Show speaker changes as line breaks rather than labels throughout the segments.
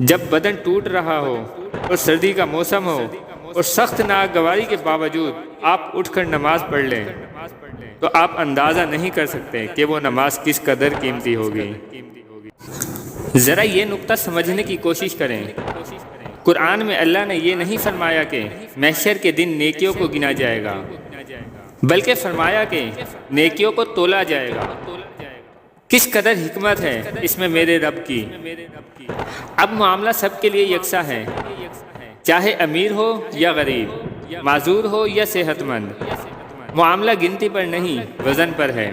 جب بدن ٹوٹ رہا ہو اور سردی کا موسم ہو اور سخت ناگواری کے باوجود آپ اٹھ کر نماز پڑھ لیں تو آپ اندازہ نہیں کر سکتے کہ وہ نماز کس قدر قیمتی ہوگی۔ ذرا یہ نقطہ سمجھنے کی کوشش کریں۔ قرآن میں اللہ نے یہ نہیں فرمایا کہ محشر کے دن نیکیوں کو گنا جائے گا، بلکہ فرمایا کہ نیکیوں کو تولا جائے گا۔ کس قدر حکمت ہے اس میں میرے رب کی۔ اب معاملہ سب کے لیے یکساں ہے، چاہے امیر ہو یا غریب، معذور ہو یا صحت مند۔ معاملہ گنتی پر نہیں، وزن پر ہے۔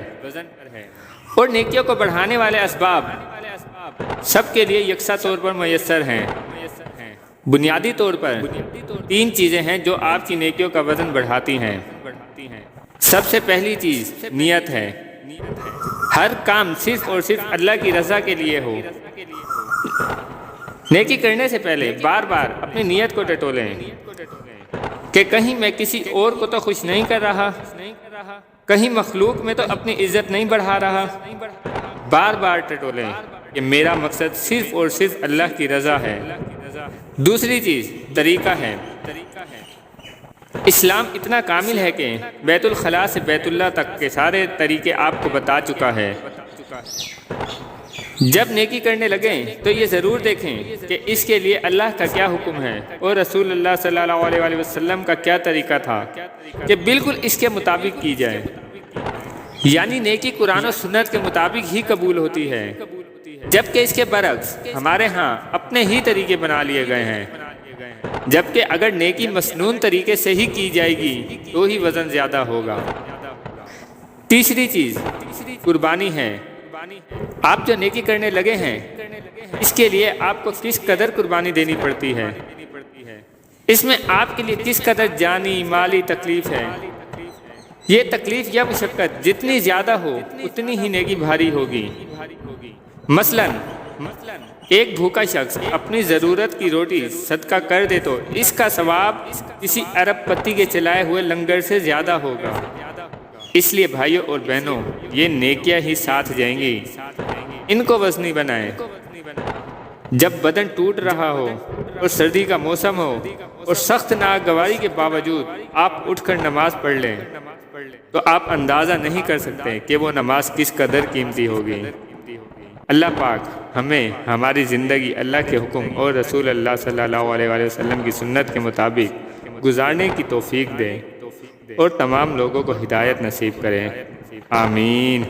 اور نیکیوں کو بڑھانے والے اسباب سب کے لیے یکساں طور پر میسر ہیں۔ بنیادی طور پر 3 چیزیں ہیں جو آپ کی نیکیوں کا وزن بڑھاتی ہیں۔ سب سے پہلی چیز نیت ہے۔ ہر کام صرف اور صرف اللہ کی رضا کے لیے ہو۔ نیکی کرنے سے پہلے بار بار اپنی نیت کو ٹٹولیں کہ کہیں میں کسی اور کو تو خوش نہیں کر رہا، کہیں مخلوق میں تو اپنی عزت نہیں بڑھا رہا۔ بار بار ٹٹولیں کہ میرا مقصد صرف اور صرف اللہ کی رضا ہے۔ دوسری چیز طریقہ ہے۔ اسلام اتنا کامل ہے کہ بیت الخلاء سے بیت اللہ تک کے سارے طریقے آپ کو بتا چکا ہے۔ جب نیکی کرنے لگیں تو یہ ضرور دیکھیں کہ اس کے لیے اللہ کا کیا حکم ہے اور رسول اللہ صلی اللہ علیہ وسلم کا کیا طریقہ تھا کہ بالکل اس کے مطابق کی جائے۔ یعنی نیکی قرآن و سنت کے مطابق ہی قبول ہوتی ہے، جبکہ اس کے برعکس ہمارے ہاں اپنے ہی طریقے بنا لیے گئے ہیں۔ جبکہ اگر نیکی مسنون طریقے سے ہی کی جائے گی تو ہی وزن زیادہ ہوگا۔ تیسری چیز قربانی ہے۔ آپ جو نیکی کرنے لگے ہیں اس کے لیے آپ کو کس قدر قربانی دینی پڑتی ہے، اس میں آپ کے لیے کس قدر جانی مالی تکلیف ہے۔ یہ تکلیف یا مشقت جتنی زیادہ ہو اتنی ہی نیکی بھاری ہوگی۔ مثلا ایک بھوکا شخص اپنی ضرورت کی روٹی صدقہ کر دے تو اس کا ثواب کسی ارب پتی کے چلائے ہوئے لنگر سے زیادہ ہوگا۔ اس لیے بھائیوں اور بہنوں، یہ نیکیاں ہی ساتھ جائیں گی، ان کو وزنی بنائیں۔ جب بدن ٹوٹ رہا ہو اور سردی کا موسم ہو اور سخت ناگواری کے باوجود آپ اٹھ کر نماز پڑھ لیں تو آپ اندازہ نہیں کر سکتے کہ وہ نماز کس قدر قیمتی ہوگی۔ اللہ پاک ہمیں ہماری زندگی اللہ کے حکم اور رسول اللہ صلی اللہ علیہ وسلم کی سنت کے مطابق گزارنے کی توفیق دے اور تمام لوگوں کو ہدایت نصیب کرے۔ آمین۔